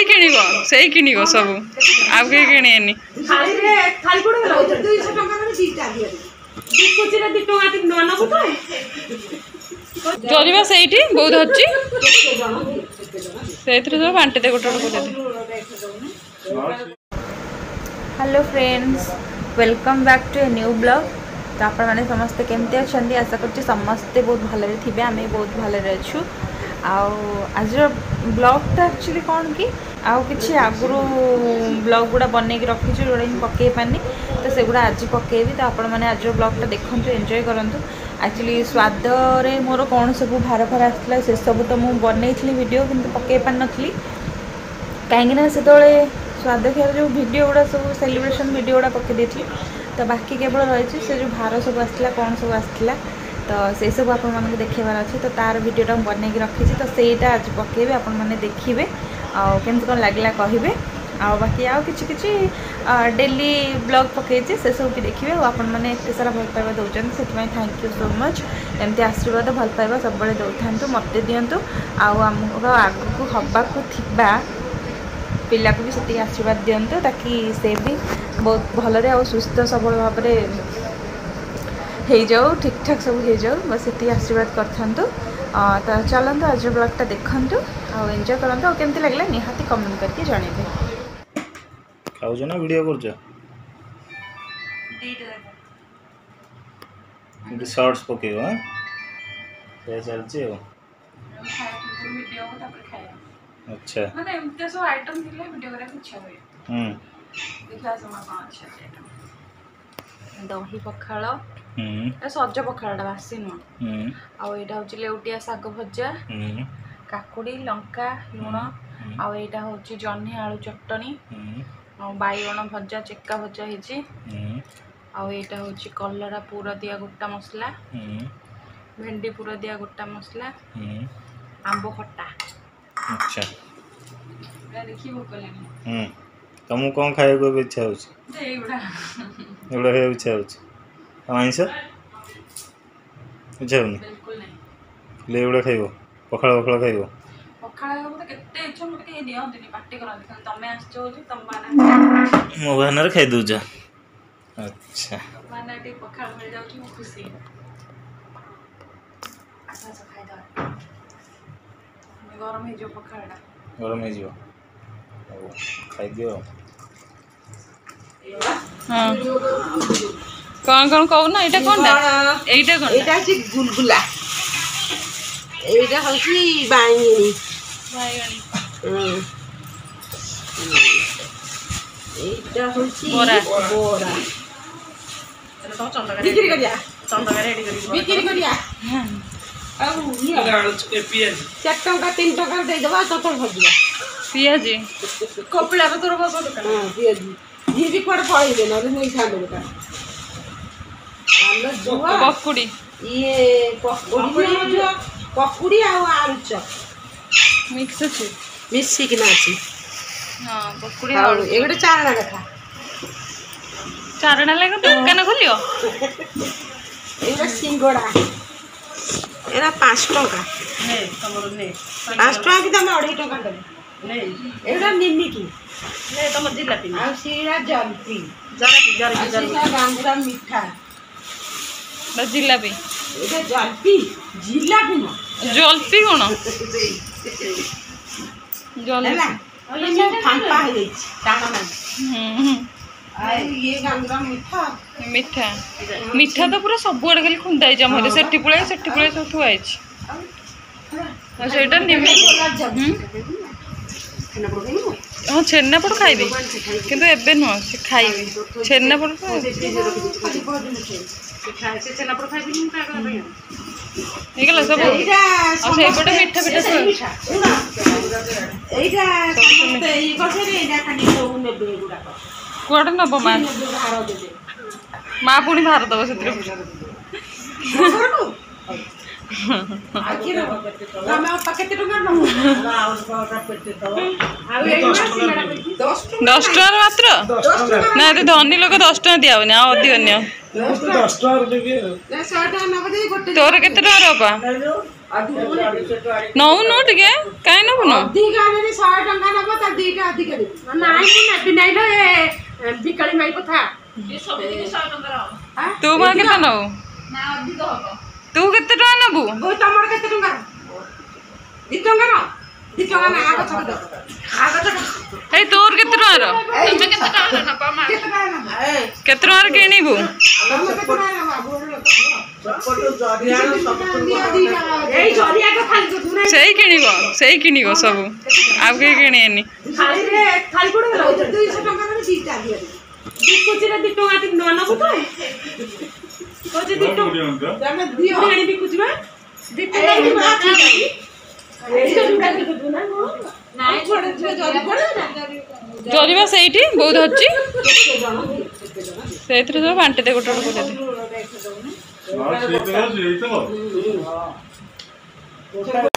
सेई किनिबो सब आउ के किनिएनी जरिबा सेठी बहुत अच्छी सेथरे सब बांटे दे गोटे गोटे hello friends welcome back to a new blog. तो आप मैंने समस्ते केमती अच्छा आशा कर समस्ते बहुत भलरे थे आम बहुत भलरे अच्छु आज ब्लॉगटा एक्चुअली कौन कि आउ कि आगु ब्लॉग गुड़ा बनई रखी जोड़ा पकई पानी तो सेगुड़ा आज पकेबी तो आपण मैंने आज ब्लॉगटा देखु एंजॉय करूँ। एक्चुअली स्वाद रे मोर कौन सब भार भार आसला से सब तो मुझे बनई वीडियो किंतु पकई पार नी कहीं से स्वाद खेल जो वीडियो गुड़ा सब सेलिब्रेशन वीडियो गुड़ा पकई देती तो बाकी केवल रही से जो भार सब आसला कौन सब आसला तो से सब आप देखेबार अच्छे तो तार वीडियोटा बनई रखी तो सहीटा आज पकेबे आप देखिए केमती कौन लगला कहे बाकी आउ कि डेली ब्लॉग पकईचे से सब भी देखिए आपण मैंने एत सारा भल पाइबा दौरान से थैंक यू सो मच एमती आशीर्वाद भल पाइबा सब दौथा मत दिंतु आमर आगू हवाक थिबा पिला को भी से आशीर्वाद दिंतु ताकि से भी बहुत भलरे आ सुस्थ सबल भाव हो जाऊ ठीक ठाक सब हो जाऊ बस ये आशीर्वाद करथंतु। तो चलते आज ब्लॉगटा देखंतु आ एंजॉय करंतु और केमती लगला निहाती कमेंट करके जणेबे। खाऊ ना वीडियो करछ दीटा शॉर्ट्स पकेबो हां से चलछि हो वीडियो को तापर खाया अच्छा माने एमते सब आइटम दिले वीडियो करे इच्छा होय देखला समा कोन अच्छा आइटम दही पखाळ सज पखाड़ा बासी नुह आउ एटा होची लेउटिया साग भजा काकुड़ी लंका लुण आउ एटा होची जन्ही आलू चटनी आउ बाइगण भजा चेका भजा हेची आउ एटा होची कलरा पूरा दिया गोटा मसला भेंडी पूरा दिया गोटा मसला आंबो खट्टा अच्छा देखि भोकले तुमको कौन खाए को इच्छा होची एगुडा एगुडा खाए इच्छा होची आइंस इच्छा होनी बिल्कुल नहीं ले एगुडा खाइबो पखाळ पखाळ खाइबो पखाळ मते केते इच्छा मते के दियंतनी पार्टी करन तमे आछो जे तम बाना मो बानर खाइ दउ जा अच्छा बाना टी पखाळ मिल जाउ कि खुशी अच्छा से खाइ द गरम हे जो पखाळडा गरम हे जो खाइ दियो हां कौन कौन कहू ना एटा कोनटा एटा कोन एटा छी गुलगुला एटा होसी बांगणी बायगणी एटा होसी बोरा बोरा एटा तो चंदा बिक्री करिया रेडी करी बिक्री करिया आ पियाज 4 टका 3 टका दे दबा तो भजिया पियाजी कपड़ा रे तोर बस दुकान हां पियाजी ये भी कोड पळई दे न नहीं खांदो बेटा आलो जुआ पकुड़ी ये पकुड़ी आ आलू चप मिक्स अछि मिक्सी की नाची हां पकुड़ी आलू एगोटे चारणा देखा चारणा लागो दुकान खोलियो एगोटे सिंगोड़ा एरा 5 टका ने तमरो ने 5 टका भी तमे 2.5 टका दे ने एगोटा निमिकी ने तमर जिलापी आ सीरा जलपी जरा गांगुरा मीठा बस जिलापी एटा जलपी जिलापी न जलपी कोन जलला ये फांपा है टाणा ना ये गांगुरा मीठा मीठा मीठा तो पूरा सब आड़े खाली खुंदाई जमरे सेठी पुळे सब थुआई सेटा निमी हाँ छेनापोड़ खाइबी किंतु एबे नुह से खाइबी छेनापोड़ निकल सब सेपटे मीठा मीठा कौटे नब माँ माँ पुणी भार दब से दस टार मात्र ना धनी लोक 10 टका दिया अधिक नि तोर के बापा नौनु टिके काई नबुनो अधिक आने 100 टंका नबो त दीटा अधिक दे नाइ नेबि नाइ लो ए बिकली माई कथा ये सब 100 टंका रहो तू मा केते नौ ना अधिक होबो तू केते टका नबु बो तमर केते टंका 2 टंका न 2 टंका ना आगो छक दो आगो छक हे तोर केते टका रो तमे केते टका न पमा केते टका न केते टका किनिबु तमे केते टका न बोल এই জরিয়া তো খালি তো দুনে सेई किनिबो सब आब के किनेनी खाली रे खाली कोड गला 200 टका रे दीटा दिया बिकुची रे 2 टका न न को कोचे 2 टका तमे दियो रे बिकुची बा 2 टका दी बात এই তো দুটা তো না নাই ছোট জরি পড়ে না जरिबा सेइठी बहुत हच्ची सेइथरे सब बांटे दे गोटे गोटे हाँ,